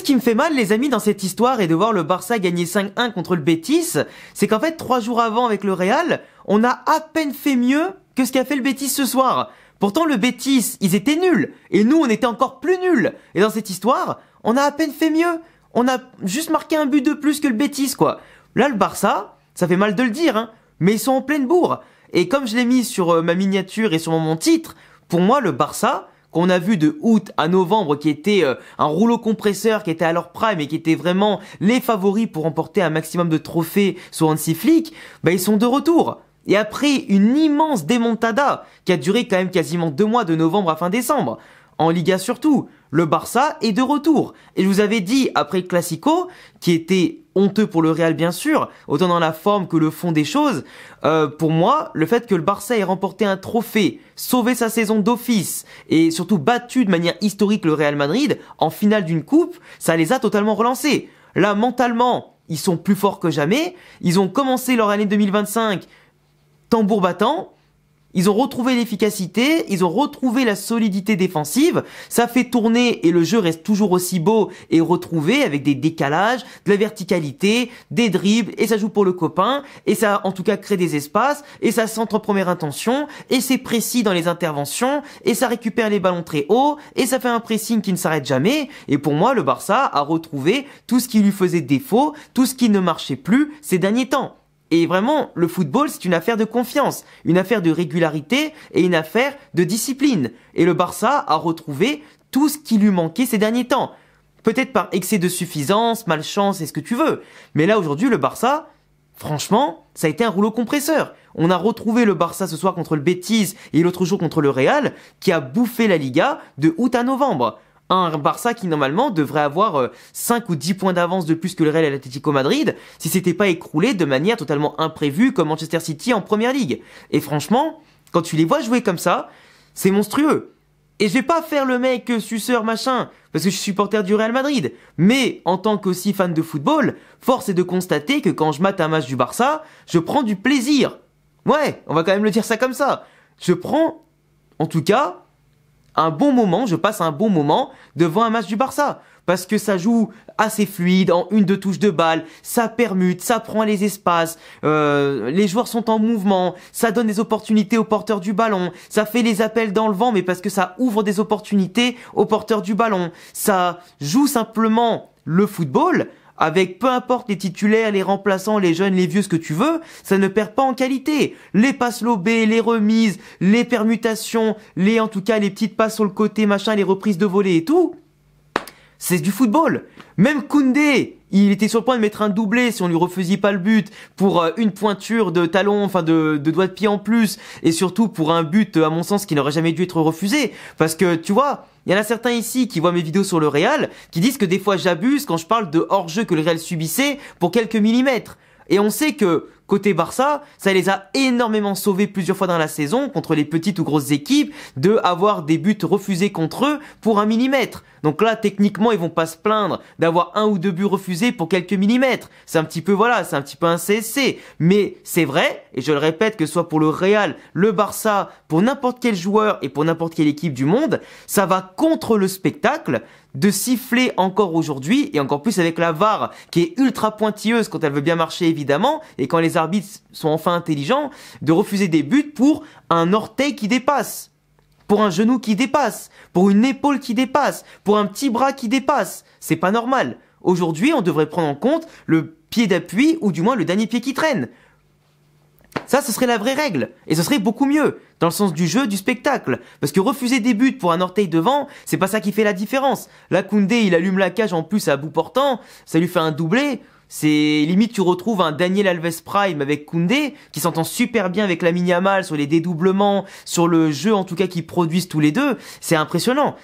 ce qui me fait mal, les amis, dans cette histoire et de voir le Barça gagner 5-1 contre le Betis, c'est qu'en fait, 3 jours avant avec le Real, on a à peine fait mieux que ce qu'a fait le Betis ce soir. Pourtant, le Betis, ils étaient nuls. Et nous, on était encore plus nuls. Et dans cette histoire, on a à peine fait mieux. On a juste marqué un but de plus que le Betis, quoi. Là, le Barça, ça fait mal de le dire, hein, mais ils sont en pleine bourre. Et comme je l'ai mis sur ma miniature et sur mon titre, pour moi, le Barça, qu'on a vu de août à novembre, qui était un rouleau compresseur, qui était à leur prime et qui était vraiment les favoris pour remporter un maximum de trophées sur Hansi Flick, bah ils sont de retour. Et après une immense démontada qui a duré quand même quasiment 2 mois de novembre à fin décembre, en Liga surtout, le Barça est de retour. Et je vous avais dit, après le Classico, qui était honteux pour le Real bien sûr, autant dans la forme que le fond des choses, pour moi, le fait que le Barça ait remporté un trophée, sauvé sa saison d'office, et surtout battu de manière historique le Real Madrid, en finale d'une coupe, ça les a totalement relancés. Là, mentalement, ils sont plus forts que jamais, ils ont commencé leur année 2025 tambour battant, ils ont retrouvé l'efficacité, ils ont retrouvé la solidité défensive, ça fait tourner et le jeu reste toujours aussi beau et retrouvé avec des décalages, de la verticalité, des dribbles et ça joue pour le copain et ça en tout cas crée des espaces et ça centre en première intention et c'est précis dans les interventions et ça récupère les ballons très haut et ça fait un pressing qui ne s'arrête jamais et pour moi le Barça a retrouvé tout ce qui lui faisait défaut, tout ce qui ne marchait plus ces derniers temps. Et vraiment, le football, c'est une affaire de confiance, une affaire de régularité et une affaire de discipline. Et le Barça a retrouvé tout ce qui lui manquait ces derniers temps. Peut-être par excès de suffisance, malchance et ce que tu veux. Mais là, aujourd'hui, le Barça, franchement, ça a été un rouleau compresseur. On a retrouvé le Barça ce soir contre le Betis et l'autre jour contre le Real, qui a bouffé la Liga de août à novembre. Un Barça qui normalement devrait avoir 5 ou 10 points d'avance de plus que le Real et l'Atlético Madrid si c'était pas écroulé de manière totalement imprévue comme Manchester City en Première Ligue. Et franchement, quand tu les vois jouer comme ça, c'est monstrueux. Et je vais pas faire le mec suceur machin parce que je suis supporter du Real Madrid. Mais en tant qu'aussi fan de football, force est de constater que quand je mate un match du Barça, je prends du plaisir. Ouais, on va quand même le dire ça comme ça. Je prends, en tout cas, un bon moment, je passe un bon moment devant un match du Barça. Parce que ça joue assez fluide, en 1-2 touches de balle, ça permute, ça prend les espaces, les joueurs sont en mouvement, ça donne des opportunités aux porteurs du ballon, ça fait les appels dans le vent, mais parce que ça ouvre des opportunités aux porteurs du ballon. Ça joue simplement le football, avec peu importe les titulaires, les remplaçants, les jeunes, les vieux, ce que tu veux, ça ne perd pas en qualité. Les passes lobées, les remises, les permutations, en tout cas les petites passes sur le côté, machin, les reprises de volée et tout, c'est du football. Même Koundé, il était sur le point de mettre un doublé si on lui refusait pas le but pour une pointure de talon, enfin de doigt de pied en plus, et surtout pour un but, à mon sens, qui n'aurait jamais dû être refusé. Parce que, tu vois, il y en a certains ici qui voient mes vidéos sur le Real, qui disent que des fois j'abuse quand je parle de hors-jeu que le Real subissait pour quelques millimètres. Et on sait que, côté Barça, ça les a énormément sauvés plusieurs fois dans la saison, contre les petites ou grosses équipes, de avoir des buts refusés contre eux pour 1 millimètre. Donc là, techniquement, ils vont pas se plaindre d'avoir 1 ou 2 buts refusés pour quelques millimètres. C'est un petit peu, voilà, c'est un petit peu un CSC. Mais c'est vrai, et je le répète, que ce soit pour le Real, le Barça, pour n'importe quel joueur et pour n'importe quelle équipe du monde, ça va contre le spectacle de siffler encore aujourd'hui, et encore plus avec la VAR, qui est ultra pointilleuse quand elle veut bien marcher évidemment, et quand les arbitres sont enfin intelligents, de refuser des buts pour un orteil qui dépasse, pour un genou qui dépasse, pour une épaule qui dépasse, pour un petit bras qui dépasse. C'est pas normal. Aujourd'hui, on devrait prendre en compte le pied d'appui, ou du moins le dernier pied qui traîne. Ça, ce serait la vraie règle. Et ce serait beaucoup mieux, dans le sens du jeu, du spectacle. Parce que refuser des buts pour un orteil devant, c'est pas ça qui fait la différence. Là, Koundé, il allume la cage en plus à bout portant, ça lui fait un doublé. C'est limite, tu retrouves un Daniel Alves Prime avec Koundé, qui s'entend super bien avec Lamine Yamal sur les dédoublements, sur le jeu en tout cas qu'ils produisent tous les deux. C'est impressionnant.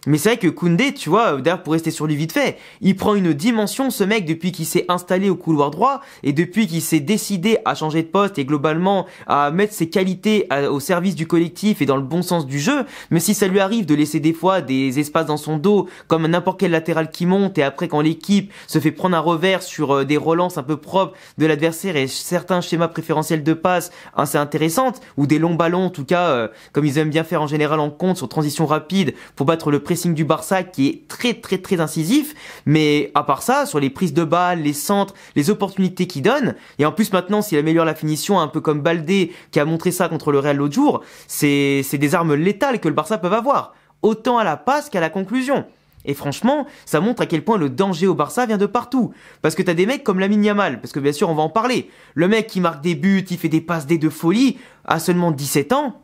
Mais c'est vrai que Koundé, tu vois, d'ailleurs pour rester sur lui vite fait, il prend une dimension ce mec depuis qu'il s'est installé au couloir droit et depuis qu'il s'est décidé à changer de poste et globalement à mettre ses qualités au service du collectif et dans le bon sens du jeu. Mais si ça lui arrive de laisser des fois des espaces dans son dos comme n'importe quel latéral qui monte et après quand l'équipe se fait prendre un revers sur des relances un peu propres de l'adversaire et certains schémas préférentiels de passe assez intéressantes ou des longs ballons en tout cas comme ils aiment bien faire en général en contre sur transition rapide pour battre le pressing pressing du Barça qui est très très très incisif, mais à part ça, sur les prises de balles, les centres, les opportunités qu'il donne, et en plus maintenant s'il améliore la finition, un peu comme Baldé qui a montré ça contre le Real l'autre jour, c'est des armes létales que le Barça peut avoir, autant à la passe qu'à la conclusion. Et franchement, ça montre à quel point le danger au Barça vient de partout. Parce que t'as des mecs comme Lamine Yamal, parce que bien sûr on va en parler. Le mec qui marque des buts, il fait des passes D de folie, à seulement 17 ans.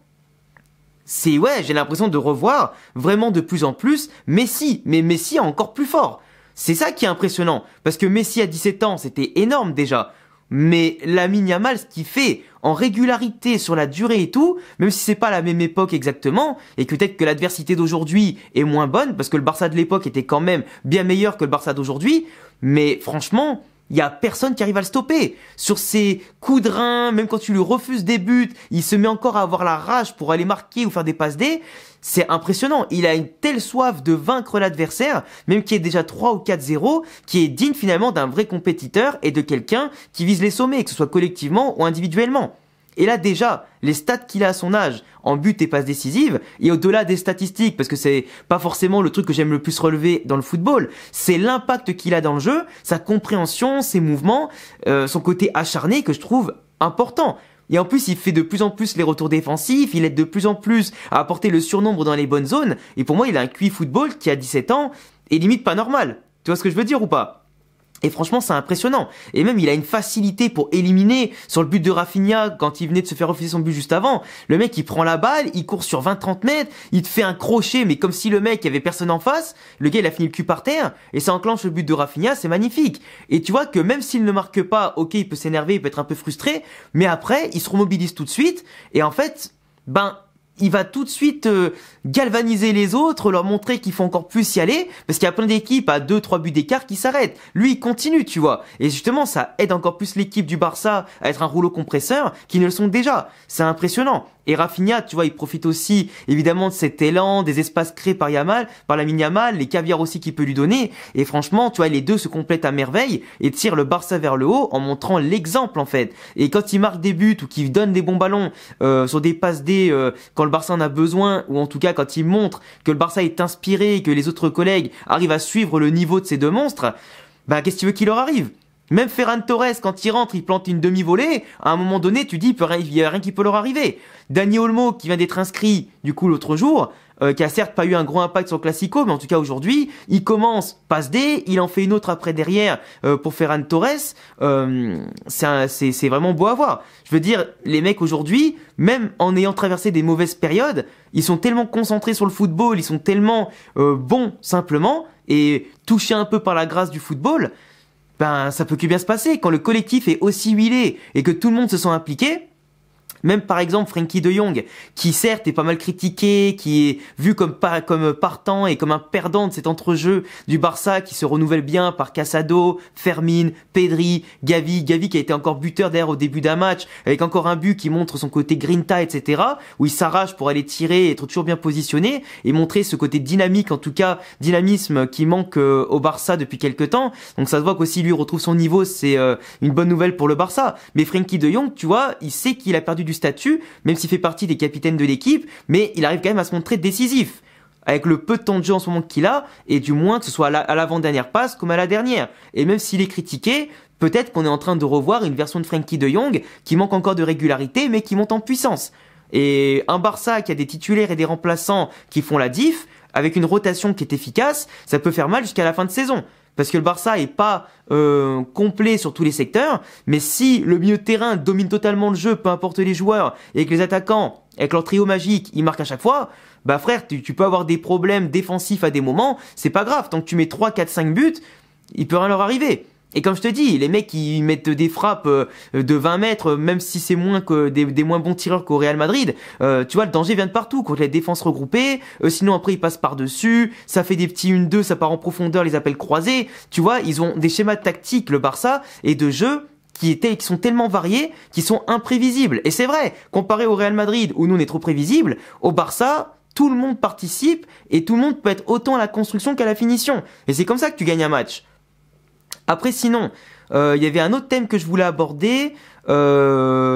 J'ai l'impression de revoir vraiment de plus en plus Messi, mais Messi encore plus fort. C'est ça qui est impressionnant, parce que Messi à 17 ans, c'était énorme déjà. Mais Lamine Yamal, ce qu'il fait en régularité sur la durée et tout, même si c'est pas la même époque exactement, et que peut-être que l'adversité d'aujourd'hui est moins bonne, parce que le Barça de l'époque était quand même bien meilleur que le Barça d'aujourd'hui, mais franchement, il y a personne qui arrive à le stopper. Sur ses coups de rein, même quand tu lui refuses des buts, il se met encore à avoir la rage pour aller marquer ou faire des passes D. C'est impressionnant. Il a une telle soif de vaincre l'adversaire, même qui est déjà 3 ou 4-0, qui est digne finalement d'un vrai compétiteur et de quelqu'un qui vise les sommets, que ce soit collectivement ou individuellement. Et là déjà, les stats qu'il a à son âge, en but et passes décisives, et au-delà des statistiques, parce que c'est pas forcément le truc que j'aime le plus relever dans le football, c'est l'impact qu'il a dans le jeu, sa compréhension, ses mouvements, son côté acharné que je trouve important. Et en plus, il fait de plus en plus les retours défensifs, il aide de plus en plus à apporter le surnombre dans les bonnes zones, et pour moi, il a un QI football qui, à 17 ans, est limite pas normal. Tu vois ce que je veux dire ou pas ? Et franchement, c'est impressionnant. Et même, il a une facilité pour éliminer sur le but de Rafinha quand il venait de se faire refuser son but juste avant. Le mec, il prend la balle, il court sur 20-30 mètres, il te fait un crochet, mais comme si le mec, il y avait personne en face. Le gars, il a fini le cul par terre et ça enclenche le but de Rafinha, c'est magnifique. Et tu vois que même s'il ne marque pas, ok, il peut s'énerver, il peut être un peu frustré, mais après, il se remobilise tout de suite. Et en fait, il va tout de suite galvaniser les autres, leur montrer qu'il faut encore plus y aller, parce qu'il y a plein d'équipes à 2-3 buts d'écart qui s'arrêtent. Lui, il continue, tu vois. Et justement, ça aide encore plus l'équipe du Barça à être un rouleau compresseur, qui ne le sont déjà. C'est impressionnant. Et Rafinha, tu vois, il profite aussi, évidemment, de cet élan, des espaces créés par Lamine Yamal, les caviars aussi qu'il peut lui donner. Et franchement, tu vois, les deux se complètent à merveille et tirent le Barça vers le haut en montrant l'exemple, en fait. Et quand il marque des buts ou qu'il donne des bons ballons sur des passes D quand le Barça en a besoin, ou en tout cas quand il montre que le Barça est inspiré et que les autres collègues arrivent à suivre le niveau de ces deux monstres, qu'est-ce que tu veux qu'il leur arrive ? Même Ferran Torres, quand il rentre, il plante une demi-volée. À un moment donné, tu dis, il y a rien qui peut leur arriver. Dani Olmo, qui vient d'être inscrit, du coup, l'autre jour, qui a certes pas eu un gros impact sur le Classico, mais en tout cas aujourd'hui, il commence passe D, il en fait une autre après derrière pour Ferran Torres. C'est vraiment beau à voir. Je veux dire, les mecs aujourd'hui, même en ayant traversé des mauvaises périodes, ils sont tellement concentrés sur le football, ils sont tellement bons simplement, et touchés un peu par la grâce du football. Ça peut que bien se passer quand le collectif est aussi huilé et que tout le monde se sent impliqué. Même par exemple Frenkie de Jong, qui certes est pas mal critiqué, qui est vu comme partant et comme un perdant de cet entrejeu du Barça qui se renouvelle bien par Casado, Fermin, Pedri, Gavi qui a été encore buteur d'ailleurs au début d'un match, avec encore un but qui montre son côté grinta, etc., où il s'arrache pour aller tirer, être toujours bien positionné, et montrer ce côté dynamique, en tout cas dynamisme qui manque au Barça depuis quelques temps. Donc ça se voit qu'aussi lui retrouve son niveau, c'est une bonne nouvelle pour le Barça. Mais Frenkie de Jong, tu vois, il sait qu'il a perdu du statut, même s'il fait partie des capitaines de l'équipe, mais il arrive quand même à se montrer décisif, avec le peu de temps de jeu en ce moment qu'il a, et du moins que ce soit à l'avant-dernière passe comme à la dernière. Et même s'il est critiqué, peut-être qu'on est en train de revoir une version de Frenkie de Jong qui manque encore de régularité, mais qui monte en puissance. Et un Barça qui a des titulaires et des remplaçants qui font la diff, avec une rotation qui est efficace, ça peut faire mal jusqu'à la fin de saison. Parce que le Barça est pas complet sur tous les secteurs, mais si le milieu de terrain domine totalement le jeu, peu importe les joueurs, et que les attaquants, avec leur trio magique, ils marquent à chaque fois, frère, tu peux avoir des problèmes défensifs à des moments, c'est pas grave, tant que tu mets 3, 4, 5 buts, il peut rien leur arriver. Et comme je te dis, les mecs qui mettent des frappes de 20 mètres, même si c'est moins que des moins bons tireurs qu'au Real Madrid, tu vois, le danger vient de partout, contre les défenses regroupées, sinon après ils passent par-dessus, ça fait des petits 1-2, ça part en profondeur, les appels croisés, tu vois, ils ont des schémas tactiques, le Barça, et de jeu qui sont tellement variés, qui sont imprévisibles. Et c'est vrai, comparé au Real Madrid, où nous on est trop prévisibles, au Barça, tout le monde participe, et tout le monde peut être autant à la construction qu'à la finition. Et c'est comme ça que tu gagnes un match. Après sinon, il y avait un autre thème que je voulais aborder,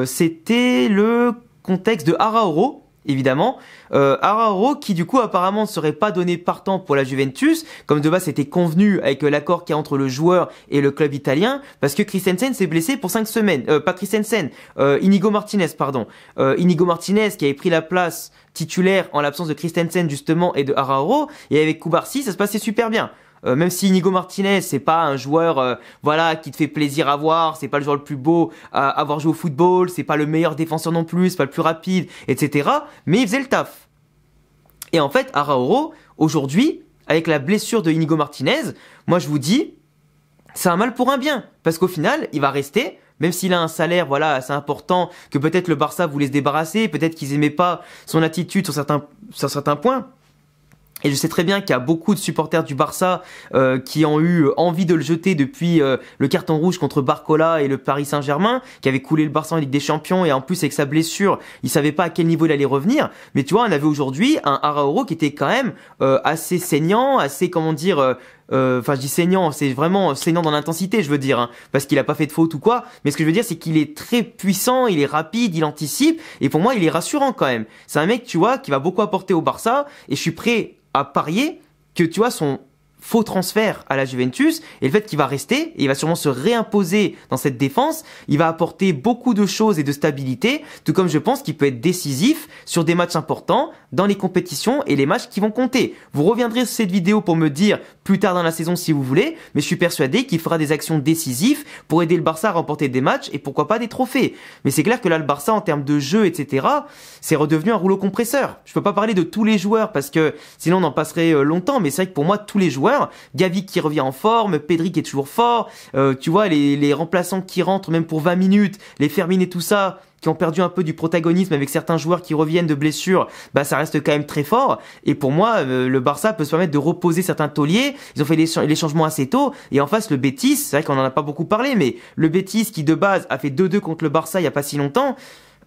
c'était le contexte de Araújo évidemment. Araujo qui du coup apparemment ne serait pas donné partant pour la Juventus, comme de base c'était convenu avec l'accord qu'il y a entre le joueur et le club italien, parce que Christensen s'est blessé pour 5 semaines. Pas Christensen, Inigo Martinez, pardon. Inigo Martinez qui avait pris la place titulaire en l'absence de Christensen justement et de Araujo, et avec Cubarsí ça se passait super bien. Même si Inigo Martinez c'est pas un joueur voilà qui te fait plaisir à voir, c'est pas le joueur le plus beau à avoir joué au football, c'est pas le meilleur défenseur non plus, c'est pas le plus rapide, etc. Mais il faisait le taf. Et en fait Araujo aujourd'hui avec la blessure de Inigo Martinez, moi je vous dis c'est un mal pour un bien, parce qu'au final il va rester. Même s'il a un salaire voilà assez important, que peut-être le Barça voulait se débarrasser, peut-être qu'ils aimaient pas son attitude sur certains points. Et je sais très bien qu'il y a beaucoup de supporters du Barça qui ont eu envie de le jeter depuis le carton rouge contre Barcola et le Paris Saint-Germain, qui avait coulé le Barça en Ligue des Champions, et en plus avec sa blessure, il savait pas à quel niveau il allait revenir. Mais tu vois, on avait aujourd'hui un Araujo qui était quand même assez saignant, assez comment dire... Enfin, je dis saignant, c'est vraiment saignant dans l'intensité, je veux dire, hein, parce qu'il a pas fait de faute ou quoi. Mais ce que je veux dire, c'est qu'il est très puissant, il est rapide, il anticipe, et pour moi, il est rassurant quand même. C'est un mec, tu vois, qui va beaucoup apporter au Barça, et je suis prêt à parier que, tu vois, son faux transfert à la Juventus et le fait qu'il va rester, et il va sûrement se réimposer dans cette défense, il va apporter beaucoup de choses et de stabilité, tout comme je pense qu'il peut être décisif sur des matchs importants dans les compétitions et les matchs qui vont compter. Vous reviendrez sur cette vidéo pour me dire plus tard dans la saison si vous voulez, mais je suis persuadé qu'il fera des actions décisives pour aider le Barça à remporter des matchs et pourquoi pas des trophées. Mais c'est clair que là le Barça en termes de jeu etc, c'est redevenu un rouleau compresseur. Je peux pas parler de tous les joueurs parce que sinon on en passerait longtemps, mais c'est vrai que pour moi tous les joueurs, Gavi qui revient en forme, Pedri qui est toujours fort, tu vois les remplaçants qui rentrent même pour 20 minutes, les Fermin et tout ça, qui ont perdu un peu du protagonisme avec certains joueurs qui reviennent de blessures, bah ça reste quand même très fort. Et pour moi, le Barça peut se permettre de reposer certains tauliers. Ils ont fait les changements assez tôt. Et en face, le Betis, c'est vrai qu'on en a pas beaucoup parlé, mais le Betis qui de base a fait 2-2 contre le Barça il y a pas si longtemps,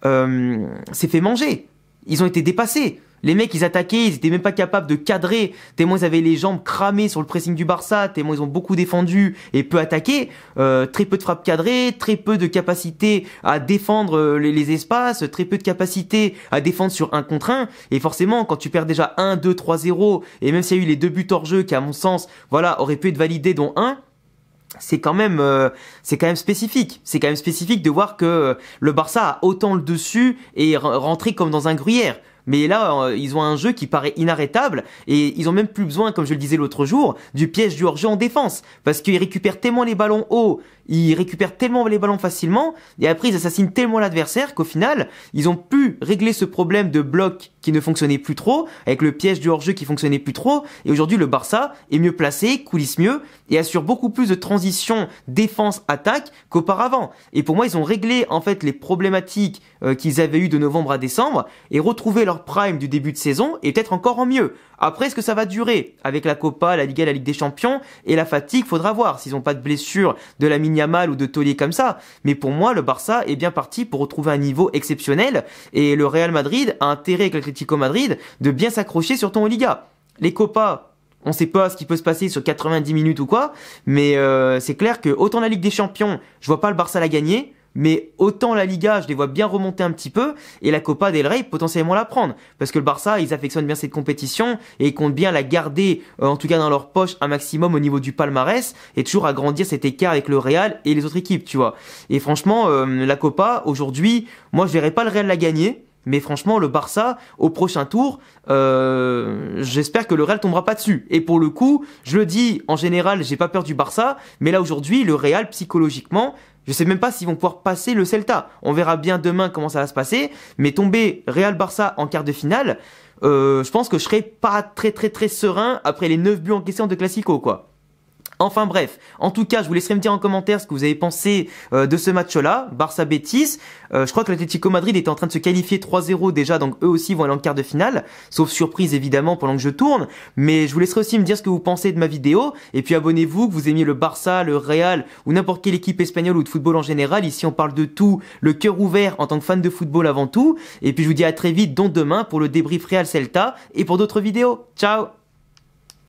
s'est fait manger. Ils ont été dépassés. Les mecs, ils attaquaient, ils étaient même pas capables de cadrer, tellement ils avaient les jambes cramées sur le pressing du Barça, tellement ils ont beaucoup défendu et peu attaqué. Très peu de frappes cadrées, très peu de capacité à défendre les espaces, très peu de capacité à défendre sur 1 contre 1. Et forcément, quand tu perds déjà 1, 2, 3-0, et même s'il y a eu les 2 buts hors jeu qui, à mon sens, voilà, auraient pu être validés, dont un, c'est quand même spécifique. C'est quand même spécifique de voir que le Barça a autant le dessus et rentré comme dans un gruyère. Mais là, ils ont un jeu qui paraît inarrêtable et ils ont même plus besoin, comme je le disais l'autre jour, du piège du hors-jeu en défense. Parce qu'ils récupèrent tellement les ballons hauts, ils récupèrent tellement les ballons facilement et après ils assassinent tellement l'adversaire qu'au final, ils ont pu régler ce problème de bloc qui ne fonctionnait plus trop, avec le piège du hors-jeu qui fonctionnait plus trop. Et aujourd'hui, le Barça est mieux placé, coulisse mieux et assure beaucoup plus de transition défense-attaque qu'auparavant. Et pour moi, ils ont réglé en fait les problématiques qu'ils avaient eues de novembre à décembre et retrouvé leur prime du début de saison et peut-être encore en mieux. Après, est-ce que ça va durer avec la Copa, la Liga, la Ligue des Champions et la fatigue? Faudra voir s'ils n'ont pas de blessure de Lamine Yamal ou de Tolier comme ça. Mais pour moi, le Barça est bien parti pour retrouver un niveau exceptionnel et le Real Madrid a intérêt avec l'Atlético Madrid de bien s'accrocher sur ton Liga. Les Copas, on sait pas ce qui peut se passer sur 90 minutes ou quoi, mais c'est clair que autant la Ligue des Champions, je vois pas le Barça la gagner. Mais autant la Liga, je les vois bien remonter un petit peu, et la Copa del Rey potentiellement la prendre. Parce que le Barça, ils affectionnent bien cette compétition, et ils comptent bien la garder, en tout cas dans leur poche, un maximum au niveau du palmarès, et toujours agrandir cet écart avec le Real et les autres équipes, tu vois. Et franchement, la Copa, aujourd'hui, moi je verrais pas le Real la gagner. Mais franchement, le Barça, au prochain tour, j'espère que le Real tombera pas dessus. Et pour le coup, je le dis, en général, j'ai pas peur du Barça, mais là aujourd'hui, le Real, psychologiquement, je sais même pas s'ils vont pouvoir passer le Celta. On verra bien demain comment ça va se passer, mais tomber Real-Barça en quart de finale, je pense que je serai pas très serein après les 9 buts encaissés en 2 Clasico, quoi. Enfin bref, en tout cas, je vous laisserai me dire en commentaire ce que vous avez pensé de ce match-là, Barça-Betis. Je crois que l'Atlético Madrid était en train de se qualifier 3-0 déjà, donc eux aussi vont aller en quart de finale, sauf surprise évidemment pendant que je tourne. Mais je vous laisserai aussi me dire ce que vous pensez de ma vidéo, et puis abonnez-vous, que vous aimiez le Barça, le Real, ou n'importe quelle équipe espagnole ou de football en général. Ici on parle de tout, le cœur ouvert en tant que fan de football avant tout. Et puis je vous dis à très vite, dont demain, pour le débrief Real Celta, et pour d'autres vidéos. Ciao!